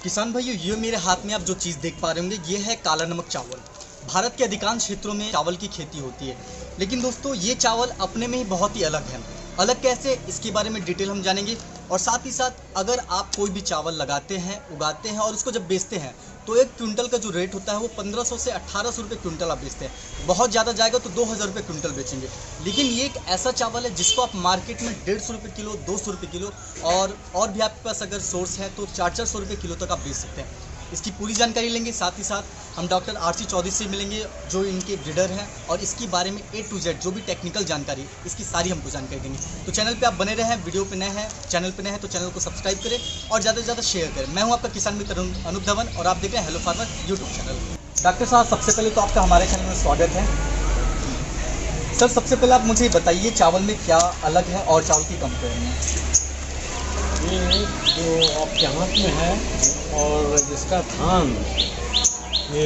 किसान भाइयों, ये मेरे हाथ में आप जो चीज़ देख पा रहे होंगे ये है काला नमक चावल। भारत के अधिकांश क्षेत्रों में चावल की खेती होती है, लेकिन दोस्तों ये चावल अपने में ही बहुत ही अलग है। अलग कैसे, इसके बारे में डिटेल हम जानेंगे। और साथ ही साथ अगर आप कोई भी चावल लगाते हैं, उगाते हैं और उसको जब बेचते हैं तो एक क्विंटल का जो रेट होता है वो 1500 से 1800 रुपये क्विंटल आप बेचते हैं। बहुत ज़्यादा जाएगा तो 2000 रुपये क्विंटल बेचेंगे। लेकिन ये एक ऐसा चावल है जिसको आप मार्केट में 150 रुपये किलो, 200 रुपये किलो और भी आपके पास अगर सोर्स है तो 400 रुपये किलो तक आप बेच सकते हैं। इसकी पूरी जानकारी लेंगे। साथ ही साथ हम डॉक्टर आरसी चौधरी से मिलेंगे जो इनके ब्रीडर हैं, और इसके बारे में A to Z जो भी टेक्निकल जानकारी इसकी सारी हमको जानकारी देंगे। तो चैनल पे आप बने रहें। वीडियो पे नए हैं, चैनल पे नए हैं तो चैनल को सब्सक्राइब करें और ज़्यादा से ज़्यादा शेयर करें। मैं हूं आपका किसान मित्र अनूप धवन और आप देख रहे हैं hello farmer YouTube channel. Doctor साहब, सबसे पहले तो आपका हमारे चैनल में स्वागत है। सर, सबसे पहले आप मुझे बताइए चावल में क्या अलग है और चावल की कंपेयर में। ये जो आपके हाथ में है और जिसका थान ये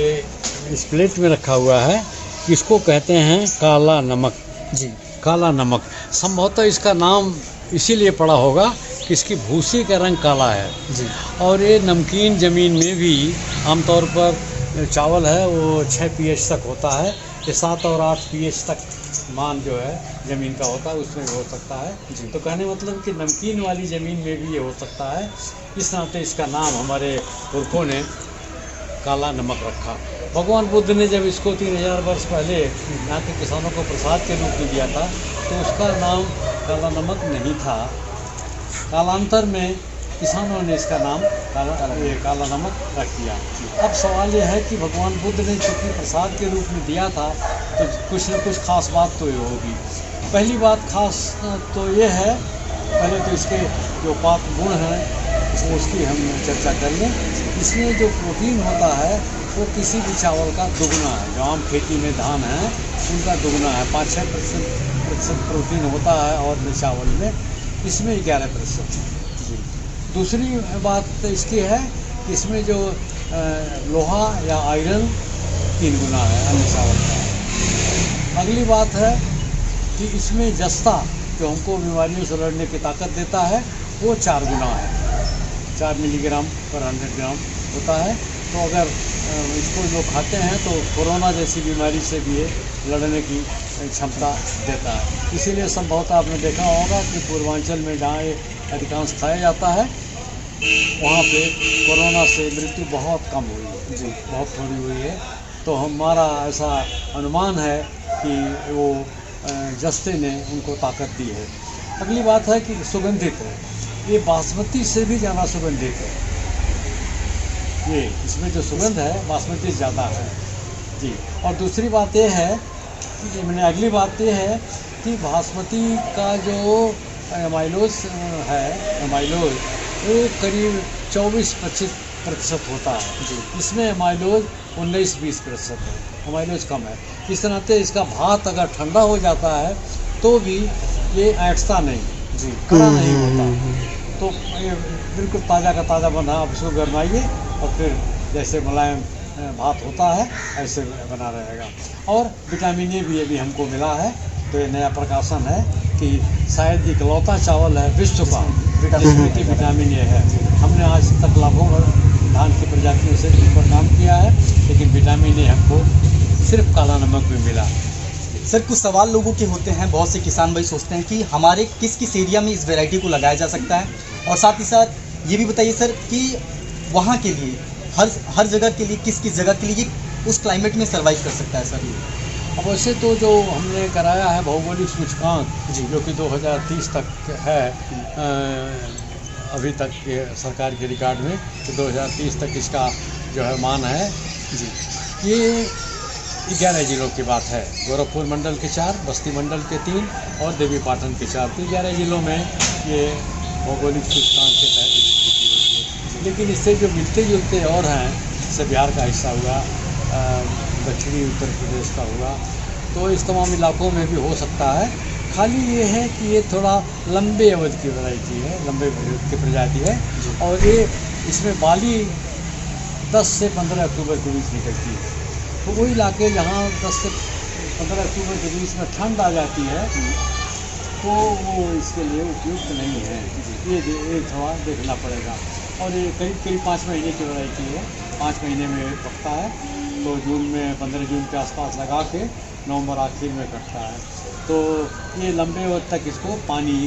इस प्लेट में रखा हुआ है, इसको कहते हैं काला नमक। जी, काला नमक संभवतः इसका नाम इसीलिए पड़ा होगा कि इसकी भूसी का रंग काला है जी। और ये नमकीन ज़मीन में भी आमतौर पर चावल है वो 6 pH तक होता है। ये 7 और 8 pH तक मान जो है ज़मीन का होता है, उसमें भी हो सकता है जी। तो कहने मतलब कि नमकीन वाली ज़मीन में भी ये हो सकता है। इस नाते इसका नाम हमारे पुरखों ने काला नमक रखा। भगवान बुद्ध ने जब इसको 3000 वर्ष पहले यहाँ के किसानों को प्रसाद के रूप में दिया था तो उसका नाम काला नमक नहीं था। कालांतर में किसानों ने इसका नाम काला नमक रख दिया। अब सवाल यह है कि भगवान बुद्ध ने चूँकि प्रसाद के रूप में दिया था तो कुछ न कुछ खास बात तो ये होगी। पहली बात खास तो ये है, पहले तो इसके जो पाक गुण हैं उसकी हम चर्चा कर लें। इसमें जो प्रोटीन होता है वो किसी भी चावल का दुगना है। जो आम खेती में धान है उनका दुगना है, 5-6% प्रोटीन होता है और चावल में इसमें 11%। जी। दूसरी बात इसकी है कि इसमें जो लोहा या आयरन 3 गुना है अन्य चावल का। अगली बात है कि इसमें जस्ता जो हमको बीमारियों से लड़ने की ताकत देता है वो 4 गुना है, 4 मिलीग्राम पर 100 ग्राम होता है। तो अगर इसको जो खाते हैं तो कोरोना जैसी बीमारी से भी ये लड़ने की क्षमता देता है। इसीलिए संभवतः आपने देखा होगा कि पूर्वांचल में जहाँ अधिकांश खाया जाता है वहाँ पे कोरोना से मृत्यु बहुत कम हुई है जी, बहुत थोड़ी हुई है। तो हमारा ऐसा अनुमान है कि वो जस्ते ने उनको ताकत दी है। अगली बात है कि सुगंधित है, ये बासमती से भी ज़्यादा सुगंधित है। ये इसमें जो सुगंध है बासमती से ज़्यादा है जी। और दूसरी बात ये है कि अगली बात ये है कि बासमती का जो एमाइलोज है, एमाइलोज वो करीब 24-25% होता है जी। इसमें एमाइलोज 19-20% है, एमाइलोज कम है। इस नाते इसका भात अगर ठंडा हो जाता है तो भी ये ऐंठता नहीं जी, कड़ा नहीं होता। तो ये बिल्कुल ताज़ा का ताज़ा बना, आप इसको गरमाइए और फिर जैसे मुलायम भात होता है ऐसे बना रहेगा। और विटामिन ए भी अभी हमको मिला है, तो ये नया प्रकाशन है कि शायद इकलौता चावल है विश्व का जिसमें कि विटामिन ए है। हमने आज तक लाखों धान की प्रजातियों से इन पर काम किया है, लेकिन विटामिन ए हमको सिर्फ काला नमक में मिला। सर, कुछ सवाल लोगों के होते हैं, बहुत से किसान भाई सोचते हैं कि हमारे किस किस एरिया में इस वैरायटी को लगाया जा सकता है, और साथ ही साथ ये भी बताइए सर कि वहाँ के लिए हर जगह के लिए किस जगह के लिए उस क्लाइमेट में सर्वाइव कर सकता है सर। अब वैसे तो जो हमने कराया है भौगोलिक सूचकांक जी, जो कि 2030 तक है अभी तक के सरकार के रिकॉर्ड में, तो 2030 तक इसका जो है मान है जी। ये 11 जिलों की बात है, गोरखपुर मंडल के 4, बस्ती मंडल के 3 और देवी पाटन के 4। तो 11 जिलों में ये भौगोलिक सूचकांक के तहत स्थिति होती है। लेकिन इससे जो मिलते जुलते और हैं, जैसे बिहार का हिस्सा हुआ, दक्षिणी उत्तर प्रदेश का हुआ, तो इस तमाम इलाकों में भी हो सकता है। खाली ये है कि ये थोड़ा लंबे अवधि की वैरायटी है, लंबे अवधि की प्रजाति है, और ये इसमें बाली 10 से 15 अक्टूबर के बीच निकलती है। तो वो इलाके जहाँ 10 से 15 अक्टूबर के बीच में ठंड आ जाती है तो वो इसके लिए उपयुक्त नहीं है। ये थोड़ा देखना पड़ेगा। और ये करीब करीब 5 महीने की वैरायटी है, 5 महीने में पकता है। तो जून में 15 जून के आसपास लगा के नवंबर आखिर में कटता है। तो ये लंबे वक्त तक इसको पानी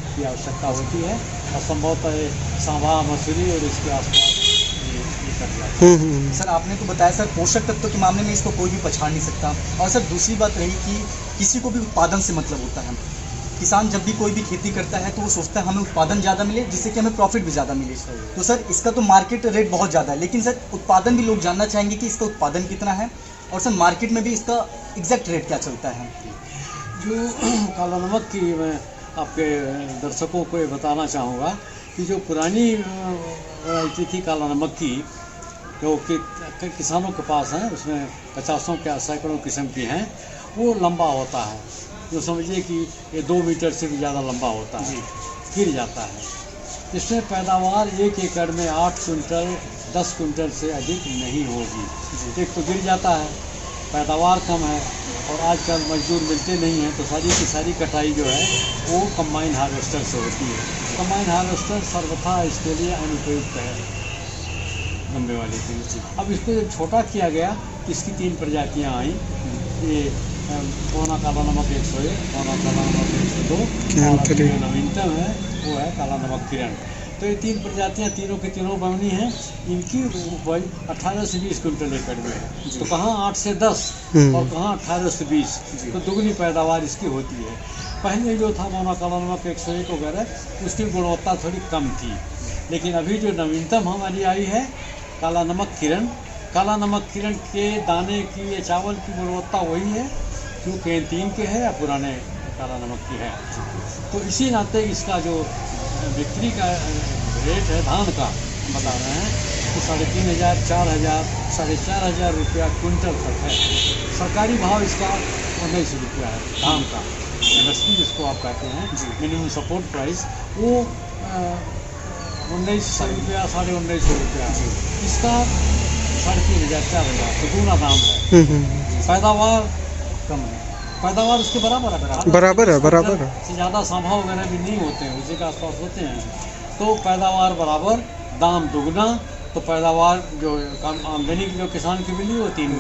की आवश्यकता होती है और संभवतः सांभा मसूरी और इसके आसपास ये कट जाता है। सर आपने तो बताया सर पोषक तत्व के मामले में इसको कोई भी पछाड़ नहीं सकता। और सर दूसरी बात रही कि किसी को भी उत्पादन से मतलब होता है। किसान जब भी कोई भी खेती करता है तो वो सोचता है हमें उत्पादन ज़्यादा मिले जिससे कि हमें प्रॉफिट भी ज़्यादा मिले। तो सर इसका तो मार्केट रेट बहुत ज़्यादा है, लेकिन सर उत्पादन भी लोग जानना चाहेंगे कि इसका उत्पादन कितना है और सर मार्केट में भी इसका एग्जैक्ट रेट क्या चलता है। जो काला नमक की मैं आपके दर्शकों को ये बताना चाहूँगा कि जो पुरानी वैरायटी थी काला नमक की, जो कि किसानों के पास हैं, उसमें 50 के सैकड़ों किस्म की हैं, वो लंबा होता है। जो समझिए कि ये 2 मीटर से भी ज़्यादा लंबा होता है, गिर जाता है। इसमें पैदावार 1 एकड़ में 8 कुंटल 10 कुंटल से अधिक नहीं होगी। एक तो गिर जाता है, पैदावार कम है और आजकल मजदूर मिलते नहीं हैं, तो सारी की सारी कटाई जो है वो कंबाइन हार्वेस्टर से होती है। कंबाइन हार्वेस्टर सर्वथा इसके लिए अनुपयुक्त है, लंबे वाले के लिए। अब इसको जब छोटा किया गया, इसकी 3 प्रजातियाँ आई। ये कोना काला नमक 101, कोना काला नमक 102 और जो नवीनतम है वो है काला नमक किरण। तो ये 3 प्रजातियाँ तीनों की तीनों बनी हैं। इनकी उपज 18 से 20 कुंटल एकड़ में है। तो कहाँ 8 से 10 और कहाँ 18 से 20, तो दुगनी पैदावार इसकी होती है। पहले जो था कोना काला नमक 101 वगैरह, उसकी गुणवत्ता थोड़ी कम थी, लेकिन अभी जो नवीनतम हमारी आई है काला नमक किरण, काला नमक किरण के दाने की या चावल की गुणवत्ता वही है जो कैंटीन के है या पुराने काला नमक की है। तो इसी नाते इसका जो बिक्री का रेट है धान का बता रहे हैं तो 3,500, 4,000, 4,500 रुपया कुंटल तक है। सरकारी भाव इसका 19 रुपया है धान का, MSP जिसको आप कहते हैं, मिनिमम सपोर्ट प्राइस, वो 1900 रुपया, 1950 रुपया। इसका 3,500, 4,000, तो दूना दाम है। पैदावार कम है, पैदावार उसके बराबर है, बराबर है। से ज़्यादा सांभा वगैरह भी नहीं होते हैं, उसी के आसपास होते हैं। तो पैदावार बराबर, दाम दुगना। तो पैदावार जो आमदनी की जो किसान की मिली वो 3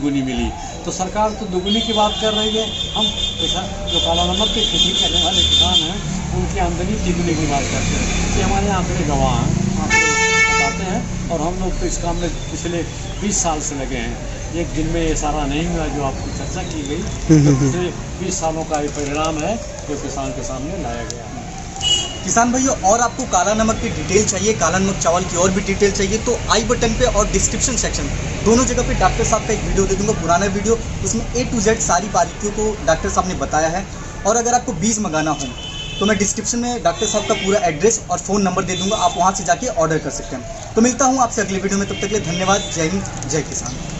गुनी मिली। तो सरकार तो दुगनी की बात कर रही है, हम जो काला नमक की खेती करने वाले किसान हैं उनकी आमदनी 3 गुनी की बात करते हैं। कि हमारे आंकड़े गवाह हैं, बताते हैं। और हम लोग तो इस काम में पिछले 20 साल से लगे हैं। एक दिन में ये सारा नहीं हुआ जो आपकी चर्चा की गई, तो पिछले 20 सालों का ये परिणाम है जो किसान के सामने लाया गया है। किसान भाइयों, और आपको काला नमक की डिटेल चाहिए, काला नमक चावल की और भी डिटेल चाहिए, तो आई बटन पे और डिस्क्रिप्शन सेक्शन दोनों जगह पे डॉक्टर साहब का एक वीडियो दे दूंगा, पुराना वीडियो, उसमें A to Z सारी बारीकियों को डॉक्टर साहब ने बताया है। और अगर आपको बीज मंगाना हो तो मैं डिस्क्रिप्शन में डॉक्टर साहब का पूरा एड्रेस और फ़ोन नंबर दे दूंगा, आप वहाँ से जाके ऑर्डर कर सकते हैं। तो मिलता हूँ आपसे अगले वीडियो में, तब तक के लिए धन्यवाद। जय हिंद, जय किसान।